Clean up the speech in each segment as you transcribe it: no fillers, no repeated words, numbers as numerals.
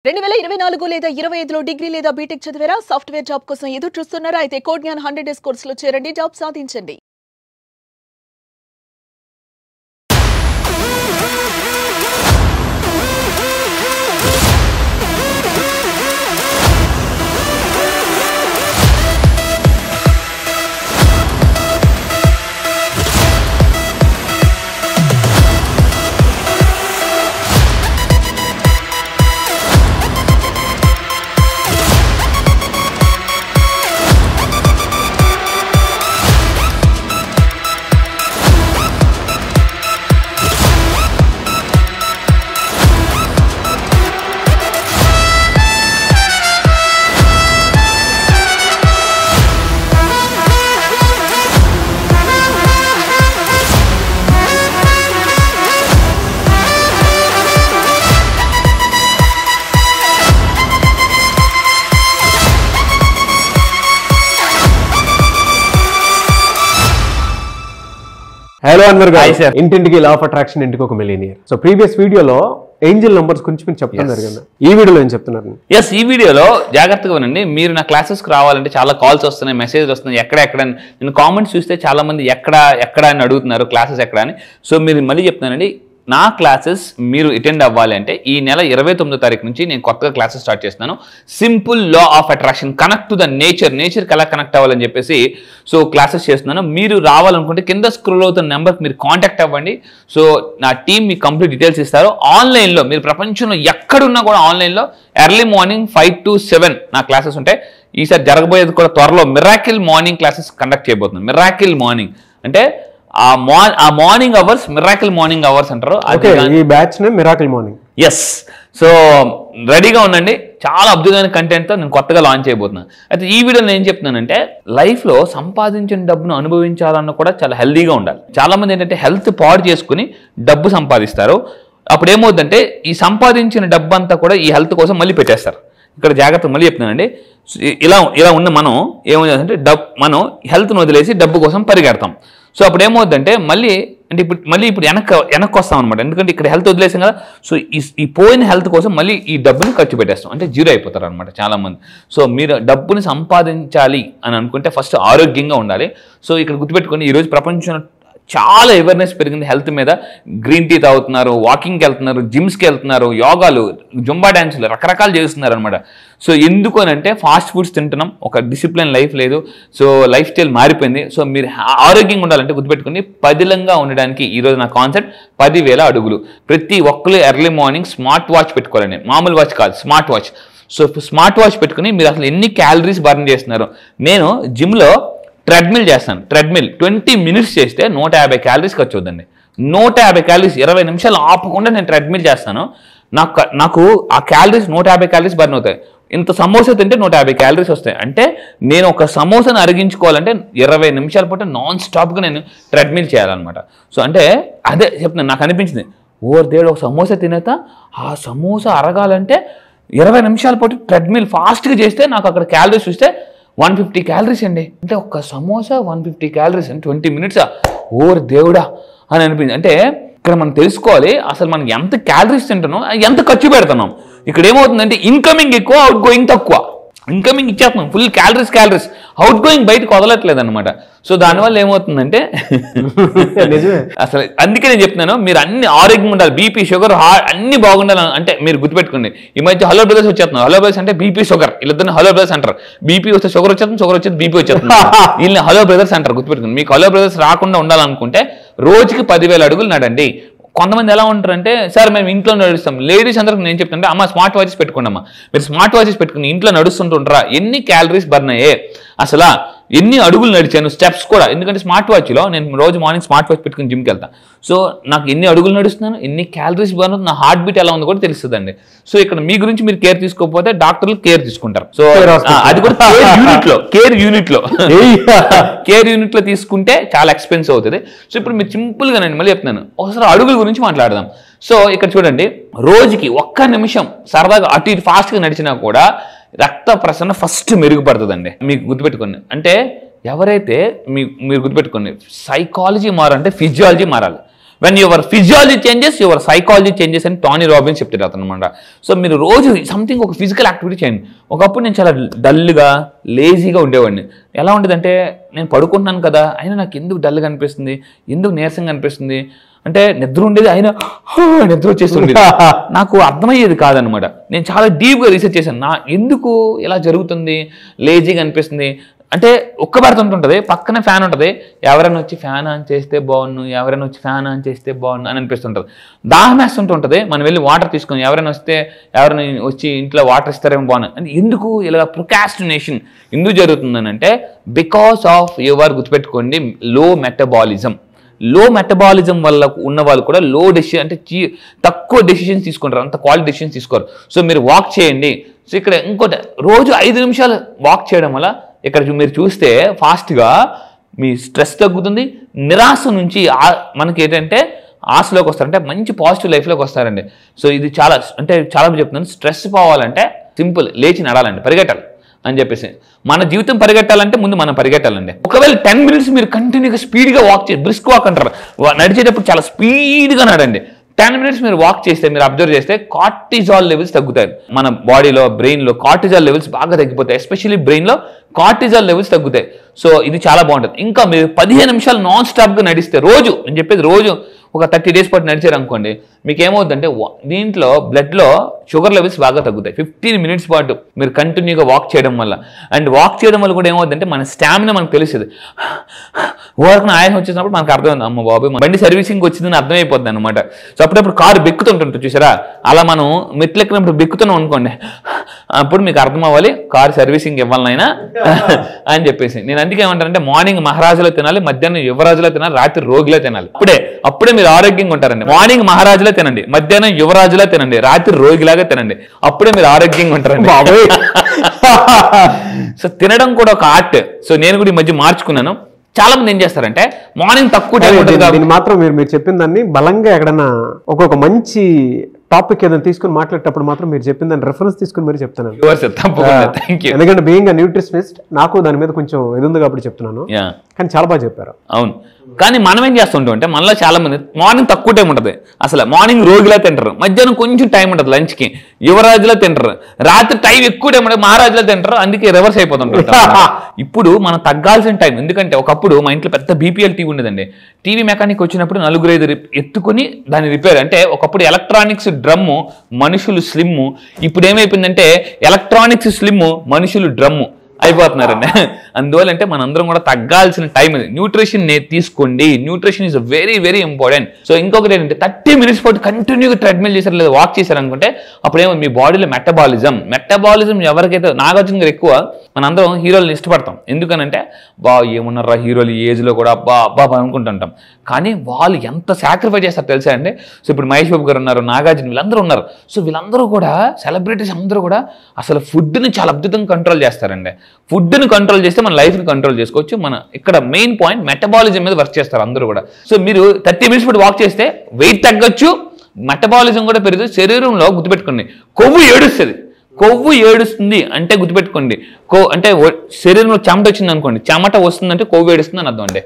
2024 లేదా 25లో డిగ్రీ లేదా బీటెక్ చదివారా? సాఫ్ట్వేర్ జాబ్ కోసం ఎదురు చూస్తున్నారా? అయితే కోడ్ జ్ఞాన్ 100 డేస్ కోర్సులో చేరండి, జాబ్ సాధించండి. హలో అన్వర్ గారు, ఇంటింటికి లా ఆఫ్ అట్రాక్షన్, ఇంటికి ఒక మిలియనియర్. సో ప్రీవియస్ వీడియోలో ఏంజల్ నంబర్స్ గురించి మీరు చెప్తున్నారు కదా, ఈ వీడియోలో ఏం చెప్తున్నారు? ఈ వీడియోలో జాగ్రత్తగా వినండి. మీరు నా క్లాసెస్కి రావాలంటే చాలా కాల్స్ వస్తున్నాయి, మెసేజ్లు వస్తున్నాయి, ఎక్కడ నేను కామెంట్స్ చూస్తే చాలా మంది ఎక్కడ అని అడుగుతున్నారు, క్లాసెస్ ఎక్కడ అని. సో మీరు మళ్ళీ చెప్తున్నానండి, నా క్లాసెస్ మీరు అటెండ్ అవ్వాలి అంటే ఈ నెల 29వ తారీఖు నుంచి నేను కొత్తగా క్లాసెస్ స్టార్ట్ చేస్తున్నాను. Simple law of attraction, connect to the నేచర్కి ఎలా కనెక్ట్ అవ్వాలని చెప్పేసి సో క్లాసెస్ చేస్తున్నాను. మీరు రావాలనుకుంటే కింద స్క్రోల్ అవుతున్న నెంబర్కి మీరు కాంటాక్ట్ అవ్వండి. సో నా టీం మీకు కంప్లీట్ డీటెయిల్స్ ఇస్తారు. ఆన్లైన్లో మీరు ప్రపంచంలో ఎక్కడున్నా కూడా ఆన్లైన్లో ఎర్లీ మార్నింగ్ 5 to 7 నా క్లాసెస్ ఉంటాయి. ఈసారి జరగబోయేది కూడా త్వరలో మిరాకిల్ మార్నింగ్ క్లాసెస్ కండక్ట్ చేయబోతున్నాను. మిరాకిల్ మార్నింగ్ అంటే ఆ morning hours miracle morning hours అంటారు. ఈ బ్యాచ్ నే మిరాకిల్ మార్నింగ్. ఎస్. సో రెడీగా ఉండండి. చాలా అద్భుతమైన కంటెంట్తో నేను కొత్తగా లాంచ్ చేయబోతున్నాను. అయితే ఈ వీడియోలో ఏం చెప్తున్నానంటే, లైఫ్లో సంపాదించిన డబ్బును అనుభవించాలన్న కూడా చాలా హెల్దీగా ఉండాలి. చాలా మంది ఏంటంటే హెల్త్ పాడు చేసుకుని డబ్బు సంపాదిస్తారు. అప్పుడు ఏమవుతుందంటే ఈ సంపాదించిన డబ్బు అంతా కూడా ఈ హెల్త్ కోసం మళ్ళీ పెట్టేస్తారు. ఇక్కడ జాగ్రత్త మళ్ళీ చెప్తున్నానండి, ఇలా ఉన్న మనం ఏమవుతుందంటే మనం హెల్త్ను వదిలేసి డబ్బు కోసం పరిగెడతాం. సో అప్పుడు ఏమవుతుందంటే ఇప్పుడు వెనక్కి వస్తాం అనమాట. ఎందుకంటే ఇక్కడ హెల్త్ వదిలేసాం కదా. సో ఈ పోయిన హెల్త్ కోసం మళ్ళీ ఈ డబ్బుని ఖర్చు పెట్టేస్తాం, అంటే జీరో అయిపోతారు అనమాట చాలామంది. సో మీరు డబ్బుని సంపాదించాలి అని అనుకుంటే ఫస్ట్ ఆరోగ్యంగా ఉండాలి. సో ఇక్కడ గుర్తుపెట్టుకొని ఈరోజు ప్రపంచంలో చాలా అవేర్నెస్ పెరిగింది హెల్త్ మీద. గ్రీన్ టీ తాగుతున్నారు, వాకింగ్కి వెళ్తున్నారు, జిమ్స్కి వెళ్తున్నారు, యోగాలు, జుంబా డ్యాన్సులు రకరకాలు చేస్తున్నారు అనమాట. సో ఎందుకు అని అంటే ఫాస్ట్ ఫుడ్స్ తింటున్నాం, ఒక డిసిప్లిన్ లైఫ్ లేదు. సో లైఫ్ స్టైల్ మారిపోయింది. సో మీరు ఆరోగ్యంగా ఉండాలంటే గుర్తుపెట్టుకుని పదిలంగా ఉండడానికి ఈరోజు నా కాన్సెప్ట్ 10,000 అడుగులు. ప్రతి ఒక్కరు ఎర్లీ మార్నింగ్ స్మార్ట్ వాచ్ పెట్టుకోవాలండి, మామూలు వాచ్ కాదు, smart watch. So smart watch పెట్టుకుని మీరు అసలు ఎన్ని క్యాలరీస్ బర్న్ చేస్తున్నారు. నేను జిమ్లో ట్రెడ్మిల్ చేస్తాను. ట్రెడ్మిల్ 20 minutes చేస్తే 150 calories ఖర్చు అవుతుంది. 150 calories 20 నిమిషాలు ఆపకుండా నేను ట్రెడ్మిల్ చేస్తాను. నాకు ఆ క్యాలరీస్ 150 calories బర్న్ అవుతాయి. ఇంత సమోసా తింటే 150 calories వస్తాయి. అంటే నేను ఒక సమోసాను అరిగించుకోవాలంటే 20 నిమిషాల పాటు నాన్ స్టాప్గా నేను ట్రెడ్మిల్ చేయాలన్నమాట. సో అంటే అదే చెప్తున్నాను, నాకు అనిపించింది దేవుడు ఒక సమోసా తినేత ఆ సమోసా అరగాలంటే 20 నిమిషాల పాటు ట్రెడ్మిల్ ఫాస్ట్గా చేస్తే నాకు అక్కడ క్యాలరీస్ చూస్తే 150 calories అండి. అంటే ఒక్క సమోసా 150 calories అండి, 20 minutes. దేవుడా అని అనిపించింది. అంటే ఇక్కడ మనం తెలుసుకోవాలి అసలు మనం ఎంత క్యాలరీస్ తింటున్నాం, ఎంత ఖర్చు పెడుతున్నాం. ఇక్కడ ఏమవుతుందంటే ఇన్కమింగ్ ఎక్కువ, అవుట్ గోయింగ్ తక్కువ. ఇన్కమింగ్ ఇచ్చేస్తున్నాం ఫుల్ క్యాలరీస్, అవుట్ గోయింగ్ బయటకు వదలట్లేదు అనమాట. సో దానివల్ల ఏమవుతుందంటే అసలు అందుకే నేను చెప్తున్నాను, మీరు అన్ని ఆరోగ్యంగా ఉండాలి. బీపీ, షుగర్, అన్ని బాగుండాలి. అంటే మీరు గుర్తుపెట్టుకోండి, ఈ మధ్య హలో బ్రదర్స్ వచ్చేస్తున్నారు. హలో బ్రదర్స్ అంటే బీపీ, షుగర్, వీళ్ళిద్దరిని హలో బ్రదర్స్ అంటారు. బీపీ వస్తే షుగర్ వచ్చేస్తుంది, షుగర్ వచ్చేది బీపీ వచ్చేస్తుంది. వీళ్ళని హలో బ్రదర్స్ అంటారు. గుర్తుపెట్టుకోండి, మీకు హలో బ్రదర్స్ రాకుండా ఉండాలనుకుంటే రోజుకి 10,000 అడుగులు నడండి. కొంతమంది ఎలా ఉంటారంటే, సార్ మేము ఇంట్లో నడుస్తాం. లేడీస్ అందరికి నేను చెప్తుంటే, అమ్మ స్మార్ట్ వాచెస్ పెట్టుకోండి అమ్మా. మీరు స్మార్ట్ వాచెస్ పెట్టుకుని ఇంట్లో నడుస్తుంటుంటారా? ఎన్ని క్యాలరీస్ బర్న్ అయ్యే, అసలు ఎన్ని అడుగులు నడిచాను, స్టెప్స్ కూడా. ఎందుకంటే స్మార్ట్ వాచ్లో నేను రోజు మార్నింగ్ స్మార్ట్ వాచ్ పెట్టుకుని జిమ్కి వెళ్తాను. సో నాకు ఎన్ని అడుగులు నడుస్తున్నాను, ఎన్ని క్యాలరీస్ బర్న్ అవుతుంది, నా హార్ట్ బీట్ ఎలా ఉందో కూడా తెలుస్తుందండి. సో ఇక్కడ మీ గురించి మీరు కేర్ తీసుకోకపోతే డాక్టర్లు కేర్ తీసుకుంటారు. సో అది కూడా కేర్ యూనిట్లో తీసుకుంటే చాలా ఎక్స్పెన్సివ్ అవుతుంది. సో ఇప్పుడు మీరు సింపుల్గా నేను మళ్ళీ చెప్తున్నాను, ఒకసారి అడుగుల గురించి మాట్లాడదాం. సో ఇక్కడ చూడండి, రోజుకి 1 నిమిషం సరదాగా అటు ఇటు ఫాస్ట్గా నడిచినా కూడా రక్త ప్రసరణ ఫస్ట్ మెరుగుపడుతుందండి. మీకు గుర్తుపెట్టుకోండి, అంటే ఎవరైతే మీరు గుర్తుపెట్టుకోండి, సైకాలజీ మారాలంటే ఫిజియాలజీ మారాలి. When your physiology changes your psychology changes అని టానీ రాబిన్స్ చెప్తారు అనమాట. సో మీరు రోజు సంథింగ్ ఒక ఫిజికల్ యాక్టివిటీ చేయండి. ఒకప్పుడు నేను చాలా డల్గా లేజీగా ఉండేవాడిని. ఎలా ఉండేదంటే నేను పడుకుంటున్నాను కదా అయినా నాకు ఎందుకు డల్గా అనిపిస్తుంది, ఎందుకు నీరసంగా అనిపిస్తుంది అంటే నిద్ర ఉండేది అయినా నిద్ర వచ్చేస్తుంది. నాకు అర్థమయ్యేది కాదనమాట. నేను చాలా డీప్గా రీసెర్చ్ చేశాను, ఎందుకు ఇలా జరుగుతుంది, లేజీగా అనిపిస్తుంది అంటే. ఒక్క పెడుతుంటుంటుంది, పక్కనే ఫ్యాన్ ఉంటుంది, ఎవరైనా వచ్చి ఫ్యాన్ ఆన్ చేస్తే బాగున్ను, ఎవరైనా వచ్చి ఫ్యాన్ ఆన్ చేస్తే బాగున్ను అని అనిపిస్తుంటుంది. దాహం వేస్తుంటుంది, మనం వెళ్ళి వాటర్ తీసుకొని ఎవరైనా వచ్చి ఇంట్లో వాటర్ ఇస్తారేమో బాగున్నాను అంటే. ఎందుకు ఇలా ప్రొకాస్టినేషన్ ఎందుకు జరుగుతుందని అంటే బికాస్ ఆఫ్ యువర్ గుర్తుపెట్టుకోండి లో మెటబాలిజం. లో మెటబాలిజం వల్ల ఉన్న వాళ్ళు కూడా లో డెసిషన్ అంటే తక్కువ డెసిషన్స్ తీసుకుంటారు, అంత క్వాలిటీ డెసిషన్స్ తీసుకోరు. సో మీరు వాక్ చేయండి. సో ఇక్కడ ఇంకోటి రోజు 5 నిమిషాలు వాక్ చేయడం వల్ల ఇక్కడ మీరు చూస్తే ఫాస్ట్గా మీ స్ట్రెస్ తగ్గుతుంది, నిరాశ నుంచి మనకి ఏంటంటే ఆశలోకి వస్తారంటే మంచి పాజిటివ్ లైఫ్లోకి వస్తారండి. సో ఇది చాలా చెప్తున్నాను, స్ట్రెస్ పోవాలంటే సింపుల్ లేచి నడాలండి, పరిగెట్టాలి అని చెప్పేసి. మన జీవితం పరిగెట్టాలంటే ముందు మనం పరిగెట్టాలండి. ఒకవేళ 10 మినిట్స్ మీరు కంటిన్యూగా స్పీడ్గా వాక్ చేయండి, బ్రిస్క్ వాక్ అంటారు, నడిచేటప్పుడు చాలా స్పీడ్గా నడండి. 10 మినిట్స్ మీరు వాక్ చేస్తే, మీరు అబ్జర్వ్ చేస్తే కార్టిజాల్ లెవెల్స్ తగ్గుతాయి. మన బాడీలో బ్రెయిన్లో కార్టిజాల్ లెవెల్స్ బాగా తగ్గిపోతాయి, ఎస్పెషల్లీ బ్రెయిన్లో కార్టిజాల్ లెవెల్స్ తగ్గుతాయి. సో ఇది చాలా బాగుంటుంది. ఇంకా మీరు 15 నిమిషాలు నాన్ స్టాప్గా నడిస్తే రోజు, నేను చెప్పేది రోజు ఒక 30 డేస్ పాటు నడిచారు అనుకోండి, మీకు ఏమవుతుందంటే దీంట్లో బ్లడ్లో షుగర్ లెవెల్స్ బాగా తగ్గుతాయి 15 మినిట్స్ పాటు మీరు కంటిన్యూగా వాక్ చేయడం వల్ల. అండ్ వాక్ చేయడం వల్ల కూడా ఏమవుతుందంటే మన స్టామినా మనకు తెలుస్తుంది. ఓవర్కి ఆయాసం వచ్చేసినప్పుడు మనకు అర్థమైంది, అమ్మ బాబు బండి సర్వీసింగ్ వచ్చిందని అర్థమైపోతుంది అనమాట. సో అప్పుడప్పుడు కారు బెక్కుతుంటుంది చూసారా, అలా మనం మెట్లు ఎక్కినప్పుడు బెక్కుతున్నాం అనుకోండి, అప్పుడు మీకు అర్థం అవ్వాలి కారు సర్వీసింగ్ ఇవ్వాలనైనా అని చెప్పేసి. నేను అందుకే ఏమంటానంటే మార్నింగ్ మహారాజులో తినాలి, మధ్యాహ్నం యువరాజులో తినాలి, రాత్రి రోగిలో తినాలి. అప్పుడే మీరు ఆరోగ్యంగా ఉంటారండి. మార్నింగ్ మహారాజులా తినండి, మధ్యాహ్నం యువరాజులా తినండి, రాత్రి రోగిలాగా తినండి, అప్పుడే మీరు ఆరోగ్యంగా ఉంటారండి. సో తినడం కూడా ఒక ఆర్ట్. సో నేను కూడా ఈ మధ్య మార్చుకున్నాను. చాలా మంది ఏం చేస్తారంటే మార్నింగ్ తక్కువ టైం ఉంటుంది మాత్రం మీరు చెప్పిన దాన్ని బలంగా ఎక్కడన్నా ఒక్కొక్క మంచి టాపిక్ ఏదైనా తీసుకుని మాట్లాడేటప్పుడు మాత్రం మీరు చెప్పిన దాన్ని రెఫరెన్స్ తీసుకుని మీరు చెప్తున్నాను. ఎందుకంటే బీయింగ్ న్యూట్రిషనిస్ట్ నాకు దాని మీద కొంచెం ఇది ఉంది కాబట్టి చెప్తున్నాను, కానీ చాలా బాగా చెప్పారు. అవును, కానీ మనం ఏం చేస్తుంటాం అంటే మనలో చాలా మంది మార్నింగ్ తక్కువ టైం ఉంటుంది, అసలు మార్నింగ్ రోగిలా తింటారు, మధ్యాహ్నం కొంచెం టైం ఉంటుంది లంచ్కి, యువరాజులా తింటారు, రాత్రి టైం ఎక్కువ టైం ఉంటుంది, మహారాజులా తింటారు, అందుకే రివర్స్ అయిపోతుంటారు. ఇప్పుడు మనం తగ్గాల్సిన టైం, ఎందుకంటే ఒకప్పుడు మా ఇంట్లో పెద్ద బీపీఎల్ టీవీ ఉండదండి. టీవీ మెకానిక్ వచ్చినప్పుడు 4-5 ఎత్తుకుని దాన్ని రిపేర్, అంటే ఒకప్పుడు ఎలక్ట్రానిక్స్ డ్రమ్ము మనుషులు స్లిమ్, ఇప్పుడు ఏమైపోయిందంటే ఎలక్ట్రానిక్స్ స్లిమ్ మనుషులు డ్రమ్ము అయిపోతున్నారండి. అందువల్ల అంటే మనందరం కూడా తగ్గాల్సిన టైం ఇది. న్యూట్రిషన్ తీసుకోండి, nutrition is very very important. So ఇంకొకటి ఏంటంటే 30 మినిట్స్ పాటు కంటిన్యూగా ట్రెడ్మిల్ చేశారు లేదా వాక్ చేశారు అనుకుంటే అప్పుడేమో మీ బాడీలో మెటబాలిజం ఎవరికైతే, నాగార్జున గారు ఎక్కువ మనందరం హీరోలను ఇష్టపడతాం, ఎందుకనంటే ఏమున్నారా హీరోలు ఈ ఏజ్లో కూడా అబ్బా అనుకుంటుంటాం, కానీ వాళ్ళు ఎంత సాక్రిఫైస్ చేస్తారు తెలుసా అండి. సో ఇప్పుడు మహేష్ బాబు గారు ఉన్నారు, నాగార్జున, వీళ్ళందరూ ఉన్నారు. సో వీళ్ళందరూ కూడా సెలబ్రిటీస్ అందరూ కూడా అసలు ఫుడ్ని చాలా అద్భుతంగా కంట్రోల్ చేస్తారండి. ఫుడ్ని కంట్రోల్ చేస్తే మన లైఫ్ని కంట్రోల్ చేసుకోవచ్చు. మన ఇక్కడ మెయిన్ పాయింట్ మెటబాలిజం మీద వర్క్ చేస్తారు అందరూ కూడా. సో మీరు 30 మినిట్స్ పాటు వాక్ చేస్తే వెయిట్ తగ్గొచ్చు, మెటబాలిజం కూడా పెరుగుతుంది. శరీరంలో గుర్తుపెట్టుకోండి కొవ్వు ఏడుస్తుంది అంటే గుర్తుపెట్టుకోండి, అంటే శరీరంలో చెమట వచ్చింది అనుకోండి, చెమట వస్తుందంటే కొవ్వు ఏడుస్తుంది అని అర్థం అండి.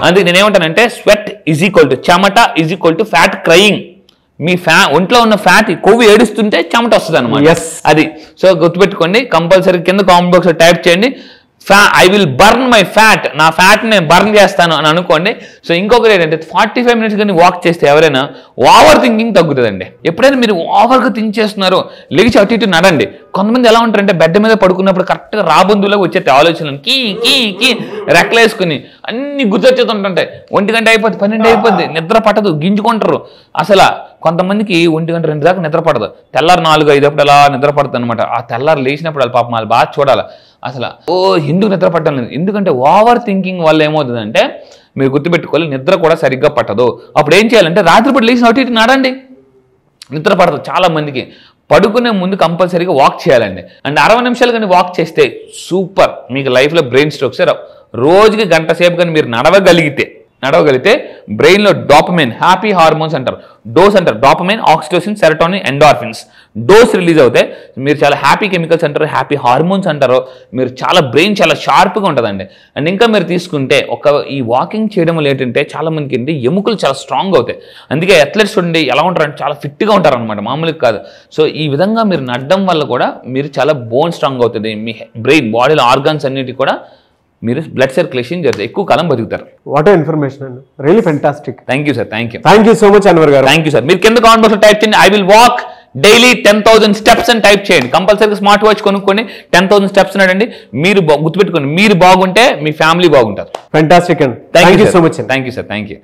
అందుకే నేనేమంటానంటే స్వెట్ ఈజ్ ఈక్వల్ టు చెమట is equal to fat crying. మీ ఒంట్లో ఉన్న ఫ్యాట్ కొవ్వు ఏడుస్తుంటే చెమట వస్తుంది అనమాట, అది. సో గుర్తుపెట్టుకోండి, కంపల్సరీ కింద కామెంట్ బాక్స్ లో టైప్ చేయండి, I will burn my fat, నా ఫ్యాట్ నేను బర్న్ చేస్తాను అని అనుకోండి. సో ఇంకొకటి ఏంటంటే 45 మినిట్స్ కానీ వాక్ చేస్తే ఎవరైనా ఓవర్ థింకింగ్ తగ్గుతుందండి. ఎప్పుడైనా మీరు ఓవర్గా థింక్ చేస్తున్నారో లేచి అటు ఇటు నడండి. కొంతమంది ఎలా ఉంటారంటే బెడ్ మీద పడుకున్నప్పుడు కరెక్ట్గా రాబందులాగా వచ్చే ఆలోచనలు కీ రెక్కలేసుకుని అన్ని గుర్తొచ్చేస్తుంటాయి. 1 గంట అయిపోద్ది, 12 అయిపోద్ది, నిద్ర పట్టదు, గింజుకుంటారు. అసలు కొంతమందికి 1 గంట 2 దాకా నిద్ర పడదు, తెల్లారు 4-5 అప్పుడు అలా నిద్ర పడుతుంది అనమాట. ఆ తెల్లారు లేచినప్పుడు వాళ్ళు పాపం వాళ్ళు బాగా చూడాలి అసలు ఎందుకు నిద్ర పట్టడం లేదు. ఎందుకంటే ఓవర్ థింకింగ్ వల్ల ఏమవుతుందంటే మీరు గుర్తుపెట్టుకోవాలి నిద్ర కూడా సరిగ్గా పట్టదు. అప్పుడు ఏం చేయాలంటే రాత్రిపూట లేచిన అటు ఇటు నడండి, నిద్ర పడదు. చాలా మందికి పడుకునే ముందు కంపల్సరీగా వాక్ చేయాలండి. అండ్ 60 నిమిషాలు కానీ వాక్ చేస్తే సూపర్, మీకు లైఫ్లో బ్రెయిన్ స్ట్రోక్స్ రావు. రోజుకి 1 గంట సేపు కానీ మీరు నడవగలిగితే నడవగలిగితే బ్రెయిన్లో డోపమైన్, హ్యాపీ హార్మోన్స్ అంటారు, డోస్ అంటారు, dopamine, oxytocin, serotonin, endorphins dose release అవుతాయి. మీరు చాలా హ్యాపీ కెమికల్స్ అంటారు, హ్యాపీ హార్మోన్స్ అంటారు, మీరు చాలా బ్రెయిన్ చాలా షార్ప్గా ఉంటుందండి. అండ్ ఇంకా మీరు తీసుకుంటే ఈ వాకింగ్ చేయడం వల్ల ఏంటంటే చాలా మందికి ఏంటి ఎముకలు చాలా స్ట్రాంగ్ అవుతాయి. అందుకే అథ్లెట్స్ ఉండి ఎలా ఉంటారంటే చాలా ఫిట్గా ఉంటారు అనమాట, మామూలుగా కాదు. సో ఈ విధంగా మీరు నడడం వల్ల కూడా మీరు చాలా బోన్ స్ట్రాంగ్ అవుతుంది. మీ బ్రెయిన్, బాడీలో ఆర్గాన్స్ అన్నిటి కూడా మీరు బ్లడ్ సర్క్యులేషన్ జరుగుతుంది, ఎక్కువ కాలం బతుకుతారు. వాట్ ఇన్ఫర్మేషన్ అండి, really fantastic. Thank you sir, thank you so much Anwar garu. Thank you sir. మీరు కింద కామెంట్ బాక్స్ లో టైప్ చేయండి, I will walk daily 10,000 steps అని టైప్ చేయండి. కంపల్సరీగా స్మార్ట్ వాచ్ కొనుక్కొని 10,000 స్టెప్స్ ఉన్నాడండి. మీరు గుర్తుపెట్టుకోండి, మీరు బాగుంటే మీ ఫ్యామిలీ బాగుంటారు. ఫెంటాస్టిక్ అండి. Thank you so much. Thank you sir, thank you.